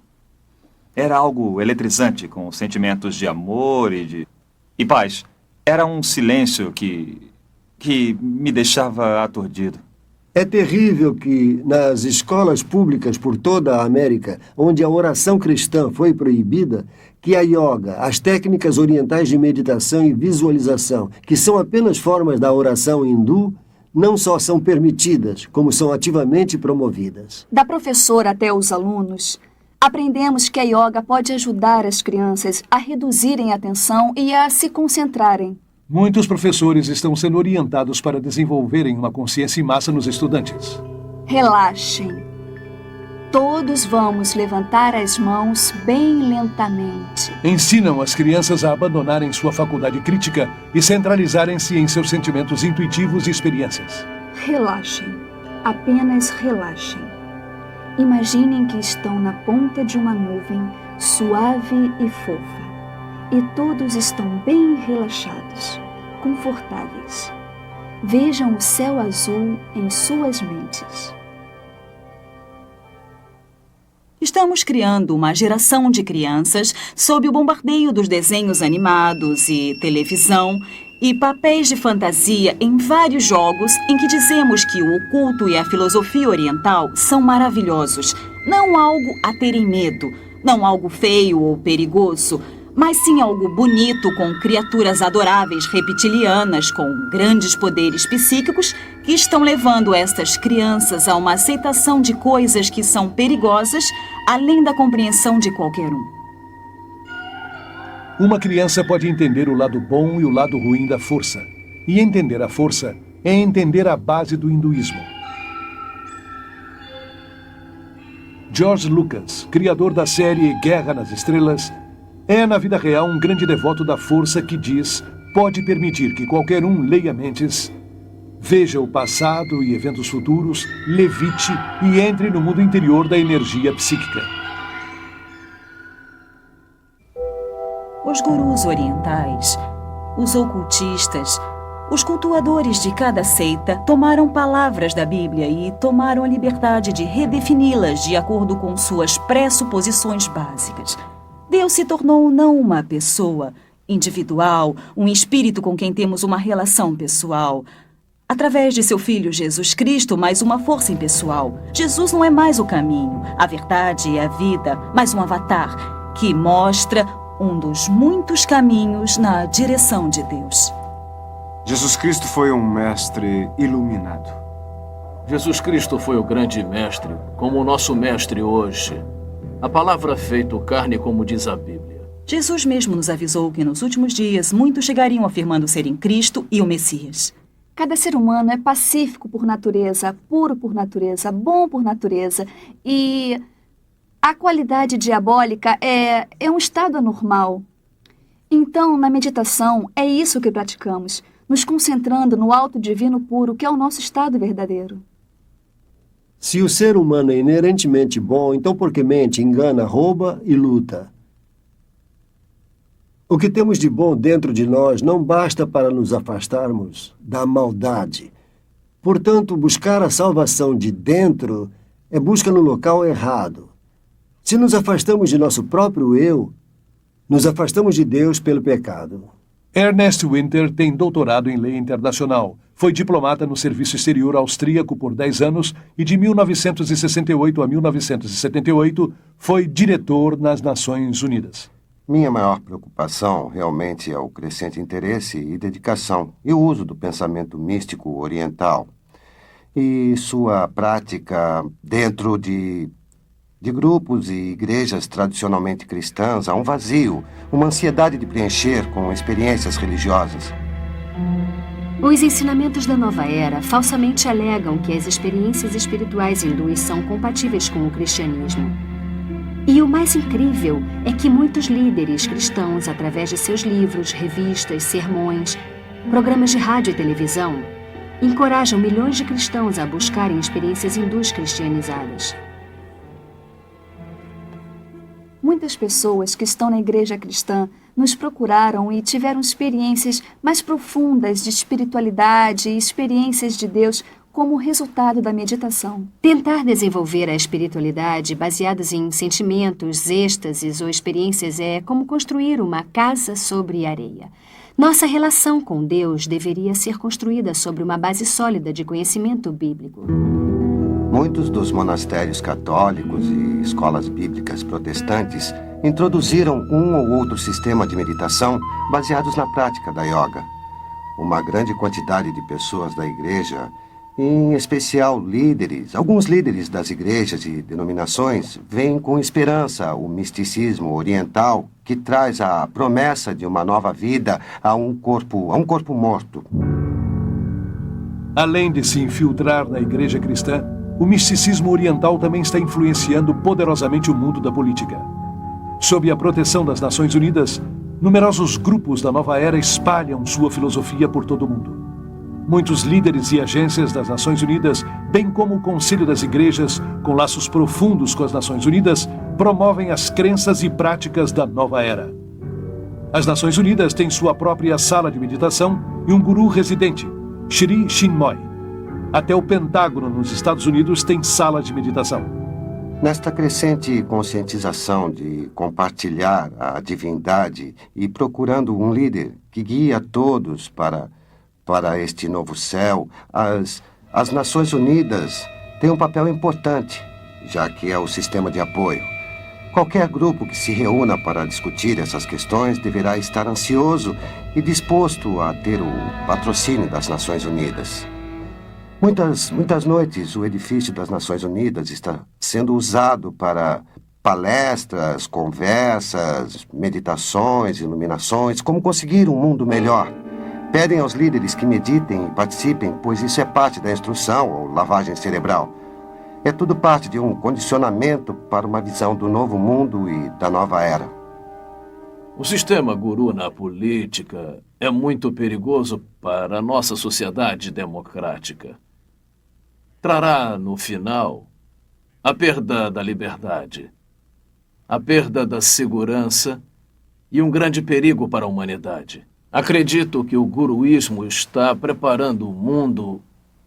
S7: era algo eletrizante, com sentimentos de amor e paz. Era um silêncio que me deixava aturdido.
S15: É terrível que, nas escolas públicas por toda a América, onde a oração cristã foi proibida, que a yoga, as técnicas orientais de meditação e visualização, que são apenas formas da oração hindu, não só são permitidas, como são ativamente promovidas.
S12: Da professora até os alunos, aprendemos que a yoga pode ajudar as crianças a reduzirem a tensão e a se concentrarem.
S1: Muitos professores estão sendo orientados para desenvolverem uma consciência em massa nos estudantes.
S12: Relaxem. Todos vamos levantar as mãos bem lentamente.
S1: Ensinam as crianças a abandonarem sua faculdade crítica e centralizarem-se em seus sentimentos intuitivos e experiências.
S12: Relaxem. Apenas relaxem. Imaginem que estão na ponta de uma nuvem suave e fofa. E todos estão bem relaxados, confortáveis. Vejam o céu azul em suas mentes.
S13: Estamos criando uma geração de crianças sob o bombardeio dos desenhos animados e televisão e papéis de fantasia em vários jogos em que dizemos que o oculto e a filosofia oriental são maravilhosos. Não algo a terem medo, não algo feio ou perigoso, mas sim algo bonito com criaturas adoráveis reptilianas com grandes poderes psíquicos que estão levando estas crianças a uma aceitação de coisas que são perigosas além da compreensão de qualquer um.
S1: Uma criança pode entender o lado bom e o lado ruim da força. E entender a força é entender a base do hinduísmo. George Lucas, criador da série Guerra nas Estrelas, é, na vida real, um grande devoto da força que diz pode permitir que qualquer um leia mentes, veja o passado e eventos futuros, levite e entre no mundo interior da energia psíquica.
S13: Os gurus orientais, os ocultistas, os cultuadores de cada seita tomaram palavras da Bíblia e tomaram a liberdade de redefini-las de acordo com suas pressuposições básicas. Deus se tornou não uma pessoa individual, um espírito com quem temos uma relação pessoal. Através de seu Filho Jesus Cristo, mais uma força impessoal. Jesus não é mais o caminho, a verdade e a vida, mas um avatar que mostra um dos muitos caminhos na direção de Deus.
S4: Jesus Cristo foi um mestre iluminado.
S5: Jesus Cristo foi o grande mestre, como o nosso mestre hoje. A palavra feito carne, como diz a Bíblia.
S13: Jesus mesmo nos avisou que nos últimos dias muitos chegariam afirmando serem Cristo e o Messias.
S12: Cada ser humano é pacífico por natureza, puro por natureza, bom por natureza. E a qualidade diabólica é um estado anormal. Então, na meditação, é isso que praticamos, nos concentrando no alto divino puro, que é o nosso estado verdadeiro.
S15: Se o ser humano é inerentemente bom, então por que mente, engana, rouba e luta? O que temos de bom dentro de nós não basta para nos afastarmos da maldade. Portanto, buscar a salvação de dentro é busca no local errado. Se nos afastamos de nosso próprio eu, nos afastamos de Deus pelo pecado.
S1: Ernest Winter tem doutorado em lei internacional. Foi diplomata no Serviço Exterior Austríaco por 10 anos e de 1968 a 1978 foi diretor nas Nações Unidas.
S8: Minha maior preocupação realmente é o crescente interesse e dedicação e o uso do pensamento místico oriental e sua prática dentro de grupos e igrejas tradicionalmente cristãs. Há um vazio, uma ansiedade de preencher com experiências religiosas.
S9: Os ensinamentos da nova era falsamente alegam que as experiências espirituais hindus são compatíveis com o cristianismo. E o mais incrível é que muitos líderes cristãos, através de seus livros, revistas, sermões, programas de rádio e televisão, encorajam milhões de cristãos a buscarem experiências hindus cristianizadas.
S12: Muitas pessoas que estão na igreja cristã nos procuraram e tiveram experiências mais profundas de espiritualidade e experiências de Deus como resultado da meditação.
S9: Tentar desenvolver a espiritualidade baseados em sentimentos, êxtases ou experiências é como construir uma casa sobre areia. Nossa relação com Deus deveria ser construída sobre uma base sólida de conhecimento bíblico.
S8: Muitos dos monastérios católicos e escolas bíblicas protestantes introduziram um ou outro sistema de meditação baseados na prática da yoga. Uma grande quantidade de pessoas da igreja, em especial líderes, alguns líderes das igrejas e denominações, veem com esperança o misticismo oriental que traz a promessa de uma nova vida a um corpo morto.
S1: Além de se infiltrar na igreja cristã, o misticismo oriental também está influenciando poderosamente o mundo da política. Sob a proteção das Nações Unidas, numerosos grupos da nova era espalham sua filosofia por todo o mundo. Muitos líderes e agências das Nações Unidas, bem como o Conselho das Igrejas, com laços profundos com as Nações Unidas, promovem as crenças e práticas da nova era. As Nações Unidas têm sua própria sala de meditação e um guru residente, Sri Chinmoy. Até o Pentágono nos Estados Unidos tem sala de meditação.
S8: Nesta crescente conscientização de compartilhar a divindade e procurando um líder que guie a todos para este novo céu, as Nações Unidas têm um papel importante, já que é o sistema de apoio. Qualquer grupo que se reúna para discutir essas questões deverá estar ansioso e disposto a ter o patrocínio das Nações Unidas. Muitas noites o edifício das Nações Unidas está sendo usado para palestras, conversas, meditações, iluminações, como conseguir um mundo melhor. Pedem aos líderes que meditem e participem, pois isso é parte da instrução ou lavagem cerebral. É tudo parte de um condicionamento para uma visão do novo mundo e da nova era.
S5: O sistema guru na política é muito perigoso para a nossa sociedade democrática. Trará, no final, a perda da liberdade, a perda da segurança e um grande perigo para a humanidade. Acredito que o guruísmo está preparando o mundo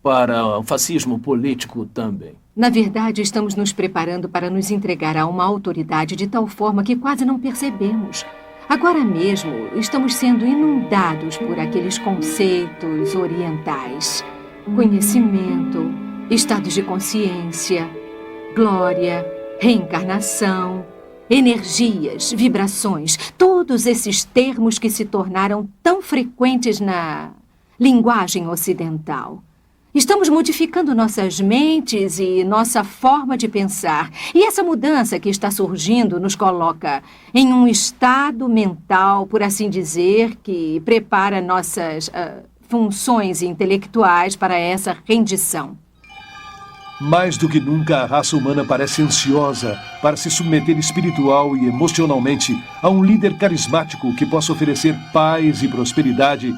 S5: para o fascismo político também.
S14: Na verdade, estamos nos preparando para nos entregar a uma autoridade de tal forma que quase não percebemos. Agora mesmo, estamos sendo inundados por aqueles conceitos orientais. Conhecimento, estados de consciência, glória, reencarnação, energias, vibrações, todos esses termos que se tornaram tão frequentes na linguagem ocidental. Estamos modificando nossas mentes e nossa forma de pensar. E essa mudança que está surgindo nos coloca em um estado mental, por assim dizer, que prepara nossas funções intelectuais para essa rendição.
S1: Mais do que nunca, a raça humana parece ansiosa para se submeter espiritual e emocionalmente a um líder carismático que possa oferecer paz e prosperidade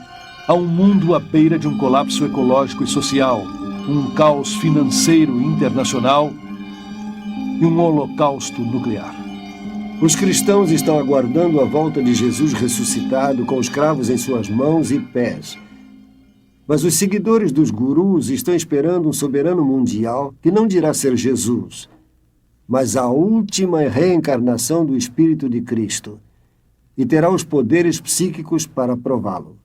S1: a um mundo à beira de um colapso ecológico e social, um caos financeiro internacional e um holocausto nuclear.
S15: Os cristãos estão aguardando a volta de Jesus ressuscitado com os cravos em suas mãos e pés. Mas os seguidores dos gurus estão esperando um soberano mundial que não dirá ser Jesus, mas a última reencarnação do Espírito de Cristo, e terá os poderes psíquicos para prová-lo.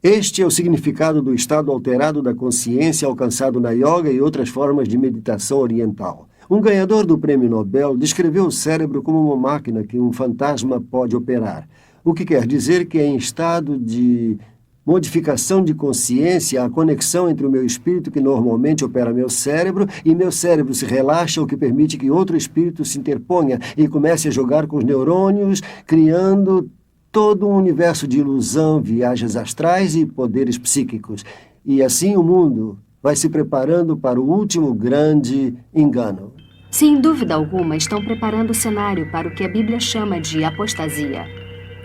S15: Este é o significado do estado alterado da consciência alcançado na yoga e outras formas de meditação oriental. Um ganhador do Prêmio Nobel descreveu o cérebro como uma máquina que um fantasma pode operar, o que quer dizer que é em estado de modificação de consciência, a conexão entre o meu espírito que normalmente opera meu cérebro e meu cérebro se relaxa, o que permite que outro espírito se interponha e comece a jogar com os neurônios, criando todo um universo de ilusão, viagens astrais e poderes psíquicos. E assim o mundo vai se preparando para o último grande engano.
S9: Sem dúvida alguma, estão preparando o cenário para o que a Bíblia chama de apostasia,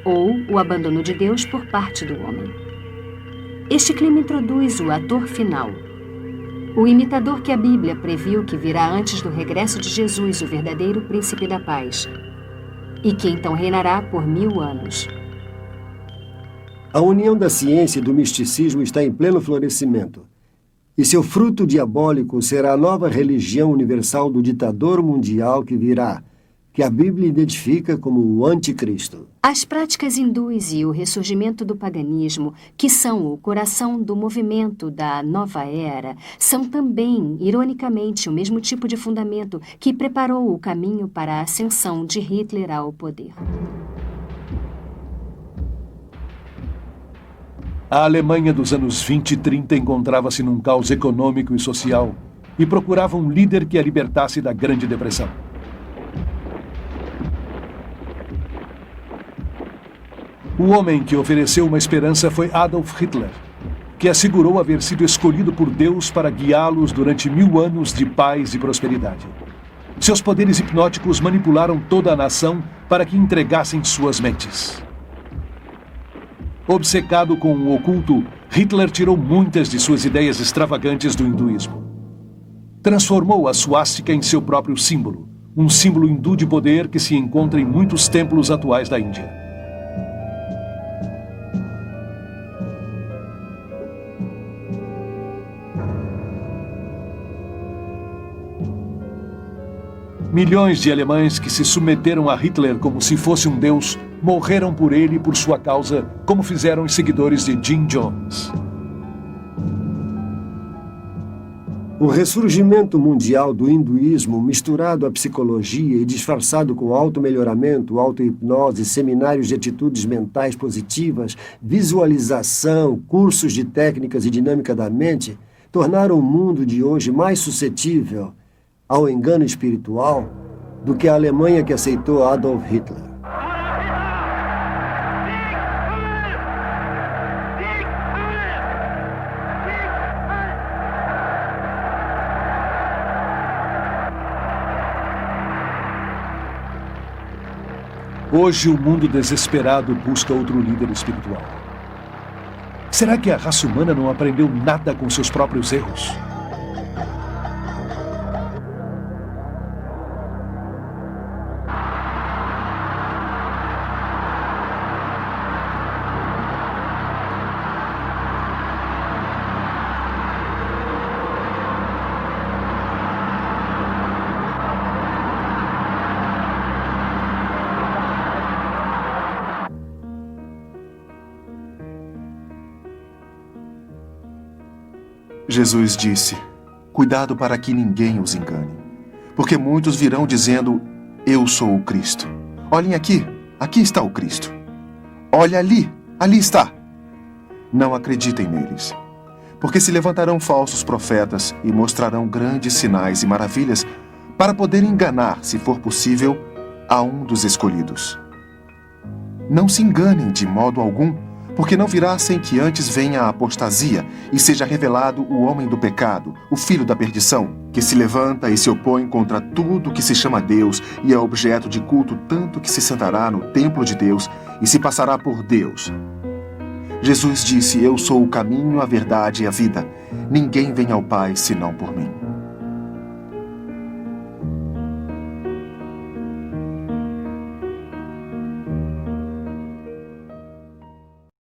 S9: ou o abandono de Deus por parte do homem. Este clima introduz o ator final, o imitador que a Bíblia previu que virá antes do regresso de Jesus, o verdadeiro príncipe da paz, e que então reinará por 1000 anos.
S15: A união da ciência e do misticismo está em pleno florescimento. E seu fruto diabólico será a nova religião universal do ditador mundial que virá, que a Bíblia identifica como o anticristo.
S9: As práticas hindus e o ressurgimento do paganismo, que são o coração do movimento da nova era, são também, ironicamente, o mesmo tipo de fundamento que preparou o caminho para a ascensão de Hitler ao poder.
S1: A Alemanha dos anos 20 e 30 encontrava-se num caos econômico e social e procurava um líder que a libertasse da Grande Depressão. O homem que ofereceu uma esperança foi Adolf Hitler, que assegurou haver sido escolhido por Deus para guiá-los durante 1000 anos de paz e prosperidade. Seus poderes hipnóticos manipularam toda a nação para que entregassem suas mentes. Obcecado com o oculto, Hitler tirou muitas de suas ideias extravagantes do hinduísmo. Transformou a suástica em seu próprio símbolo, um símbolo hindu de poder que se encontra em muitos templos atuais da Índia. Milhões de alemães que se submeteram a Hitler como se fosse um deus morreram por ele e por sua causa, como fizeram os seguidores de Jim Jones.
S15: O ressurgimento mundial do hinduísmo, misturado à psicologia e disfarçado com auto-melhoramento, auto-hipnose, seminários de atitudes mentais positivas, visualização, cursos de técnicas e dinâmica da mente, tornaram o mundo de hoje mais suscetível ao engano espiritual do que a Alemanha que aceitou Adolf Hitler.
S1: Hoje o mundo desesperado busca outro líder espiritual. Será que a raça humana não aprendeu nada com seus próprios erros?
S6: Jesus disse: cuidado para que ninguém os engane, porque muitos virão dizendo: eu sou o Cristo. Olhem aqui, aqui está o Cristo. Olha ali, ali está. Não acreditem neles, porque se levantarão falsos profetas e mostrarão grandes sinais e maravilhas para poder enganar, se for possível, a um dos escolhidos. Não se enganem de modo algum, porque não virá sem que antes venha a apostasia e seja revelado o homem do pecado, o filho da perdição, que se levanta e se opõe contra tudo que se chama Deus e é objeto de culto, tanto que se sentará no templo de Deus e se passará por Deus. Jesus disse: eu sou o caminho, a verdade e a vida. Ninguém vem ao Pai senão por mim.